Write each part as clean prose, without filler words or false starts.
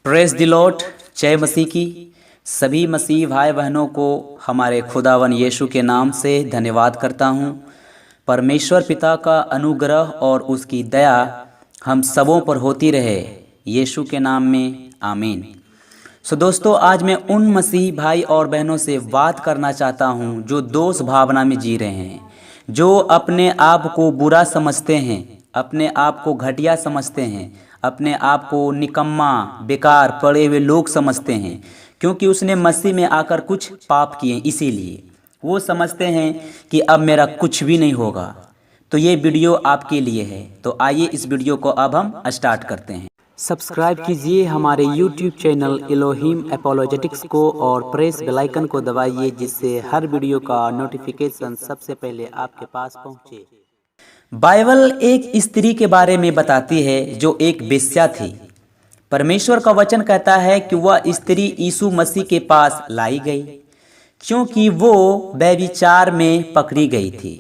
Press the Lord. जय मसीह की। सभी मसीह भाई बहनों को हमारे खुदावन यीशु के नाम से धन्यवाद करता हूँ। परमेश्वर पिता का अनुग्रह और उसकी दया हम सबों पर होती रहे, यीशु के नाम में आमीन। दोस्तों, आज मैं उन मसीह भाई और बहनों से बात करना चाहता हूँ जो दोष भावना में जी रहे हैं, जो अपने आप को बुरा समझते हैं, अपने आप को घटिया समझते हैं, अपने आप को निकम्मा बेकार पड़े हुए लोग समझते हैं, क्योंकि उसने मसीह में आकर कुछ पाप किए। इसीलिए वो समझते हैं कि अब मेरा कुछ भी नहीं होगा। तो ये वीडियो आपके लिए है। तो आइए इस वीडियो को अब हम स्टार्ट करते हैं। सब्सक्राइब कीजिए हमारे YouTube चैनल एलोहिम एपोलोजेटिक्स को और प्रेस बेल आइकन को दबाइए, जिससे हर वीडियो का नोटिफिकेशन सबसे पहले आपके पास पहुंचे। बाइबल एक स्त्री के बारे में बताती है जो एक वेश्या थी। परमेश्वर का वचन कहता है कि वह स्त्री यीशु मसीह के पास लाई गई क्योंकि वो व्यभिचार में पकड़ी गई थी।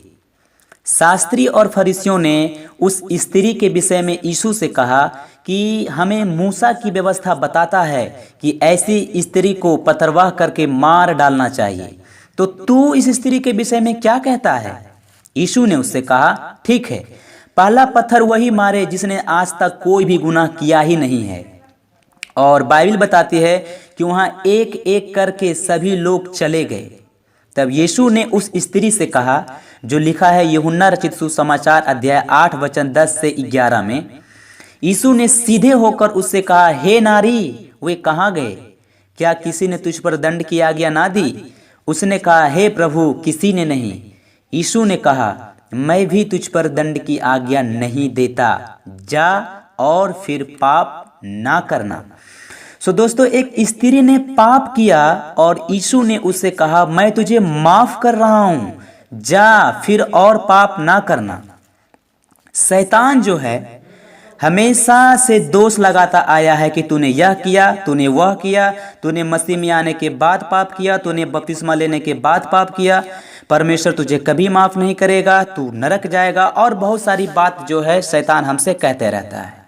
शास्त्री और फरीसियों ने उस स्त्री के विषय में यीशु से कहा कि हमें मूसा की व्यवस्था बताता है कि ऐसी स्त्री को पथरवाह करके मार डालना चाहिए, तो तू इस स्त्री के विषय में क्या कहता है? यीशु ने उससे कहा, ठीक है, पहला पत्थर वही मारे जिसने आज तक कोई भी गुनाह किया ही नहीं है। और बाइबल बताती है कि वहां एक एक करके सभी लोग चले गए। तब यीशु ने उस स्त्री से कहा, जो लिखा है यूहन्ना रचित सुसमाचार अध्याय 8 वचन 10 से 11 में, यीशु ने सीधे होकर उससे कहा, हे नारी, वे कहाँ गए? क्या किसी ने तुझ पर दंड की आज्ञा ना दी? उसने कहा, हे प्रभु, किसी ने नहीं। यीशु ने कहा, मैं भी तुझ पर दंड की आज्ञा नहीं देता, जा और फिर पाप ना करना। दोस्तों, एक स्त्री ने पाप किया और यीशु ने उससे कहा, मैं तुझे माफ कर रहा हूं, जा फिर और पाप ना करना। शैतान जो है हमेशा से दोष लगाता आया है कि तूने यह किया, तूने वह किया, तूने मसीह में आने के बाद पाप किया, तूने बपतिस्मा लेने के बाद पाप किया, परमेश्वर तुझे कभी माफ नहीं करेगा, तू नरक जाएगा, और बहुत सारी बात जो है शैतान हमसे कहते रहता है।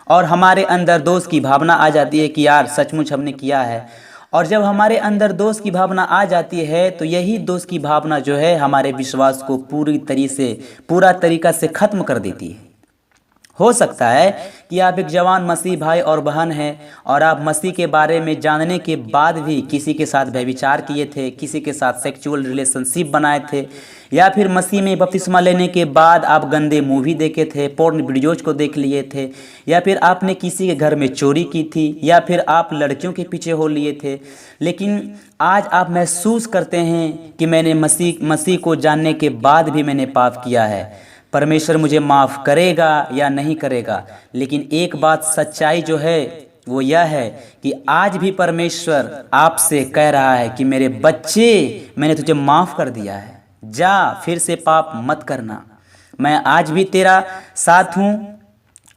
और हमारे अंदर दोष की भावना आ जाती है कि यार सचमुच हमने किया है। और जब हमारे अंदर दोष की भावना आ जाती है तो यही दोष की भावना जो है हमारे विश्वास को पूरा तरीका से खत्म कर देती है। हो सकता है कि आप एक जवान मसीह भाई और बहन हैं और आप मसीह के बारे में जानने के बाद भी किसी के साथ व्यभिचार किए थे, किसी के साथ सेक्सुअल रिलेशनशिप बनाए थे, या फिर मसीह में बपतिस्मा लेने के बाद आप गंदे मूवी देखे थे, पोर्न वीडियोज को देख लिए थे, या फिर आपने किसी के घर में चोरी की थी, या फिर आप लड़कियों के पीछे हो लिए थे। लेकिन आज आप महसूस करते हैं कि मैंने मसीह को जानने के बाद भी मैंने पाप किया है। परमेश्वर मुझे माफ़ करेगा या नहीं करेगा? लेकिन एक बात सच्चाई जो है वो यह है कि आज भी परमेश्वर आपसे कह रहा है कि मेरे बच्चे, मैंने तुझे माफ़ कर दिया है, जा फिर से पाप मत करना। मैं आज भी तेरा साथ हूँ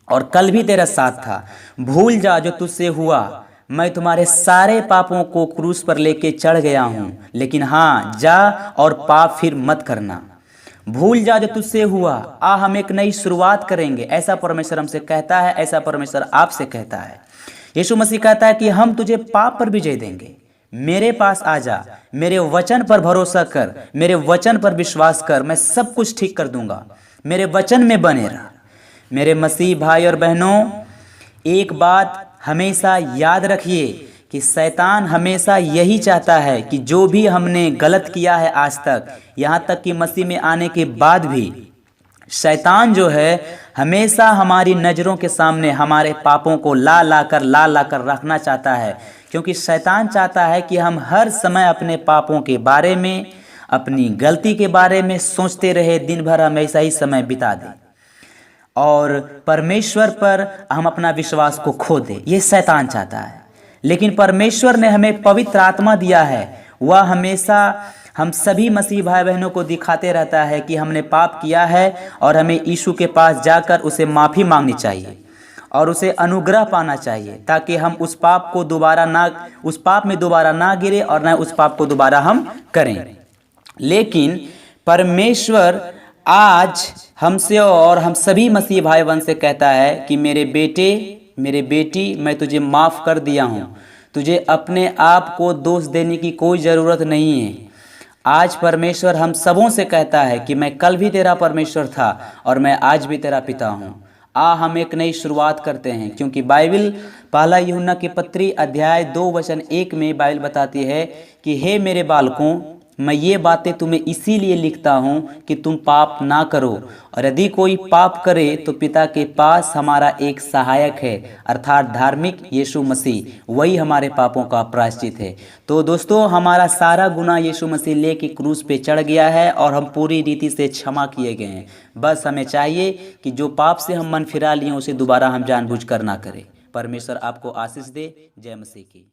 और कल भी तेरा साथ था। भूल जा जो तुझसे हुआ। मैं तुम्हारे सारे पापों को क्रूस पर लेके चढ़ गया हूँ, लेकिन हाँ, जा और पाप फिर मत करना। भूल जा जो तुझसे हुआ, आ हम एक नई शुरुआत करेंगे। ऐसा परमेश्वर हमसे कहता है, ऐसा परमेश्वर आपसे कहता है। यीशु मसीह कहता है कि हम तुझे पाप पर विजय देंगे। मेरे पास आ जा, मेरे वचन पर भरोसा कर, मेरे वचन पर विश्वास कर, मैं सब कुछ ठीक कर दूंगा। मेरे वचन में बने रह। मेरे मसीह भाई और बहनों, एक बात हमेशा याद रखिए कि शैतान हमेशा यही चाहता है कि जो भी हमने गलत किया है आज तक, यहाँ तक कि मसीह में आने के बाद भी, शैतान जो है हमेशा हमारी नज़रों के सामने हमारे पापों को ला ला कर रखना चाहता है, क्योंकि शैतान चाहता है कि हम हर समय अपने पापों के बारे में, अपनी गलती के बारे में सोचते रहे, दिन भर हम ऐसा ही समय बिता दें और परमेश्वर पर हम अपना विश्वास को खो दें। ये शैतान चाहता है। लेकिन परमेश्वर ने हमें पवित्र आत्मा दिया है। वह हमेशा हम सभी मसीह भाई बहनों को दिखाते रहता है कि हमने पाप किया है और हमें यीशु के पास जाकर उसे माफ़ी मांगनी चाहिए और उसे अनुग्रह पाना चाहिए, ताकि हम उस पाप में दोबारा ना गिरे और न उस पाप को दोबारा हम करें। लेकिन परमेश्वर आज हमसे और हम सभी मसीह भाई बहन से कहता है कि मेरे बेटे, मेरे बेटी, मैं तुझे माफ़ कर दिया हूँ। तुझे अपने आप को दोष देने की कोई ज़रूरत नहीं है। आज परमेश्वर हम सबों से कहता है कि मैं कल भी तेरा परमेश्वर था और मैं आज भी तेरा पिता हूँ। हम एक नई शुरुआत करते हैं, क्योंकि बाइबल पहला यूहन्ना की पत्री अध्याय 2 वचन 1 में बाइबल बताती है कि हे मेरे बालकों, मैं ये बातें तुम्हें इसीलिए लिखता हूँ कि तुम पाप ना करो, और यदि कोई पाप करे तो पिता के पास हमारा एक सहायक है, अर्थात धार्मिक यीशु मसीह, वही हमारे पापों का प्रायश्चित है। तो दोस्तों, हमारा सारा गुनाह यीशु मसीह लेके क्रूस पे चढ़ गया है और हम पूरी रीति से क्षमा किए गए हैं। बस हमें चाहिए कि जो पाप से हम मन फिरा लिए उसे दोबारा हम जानबूझकर ना करें। परमेश्वर आपको आशीष दे। जय मसीह की।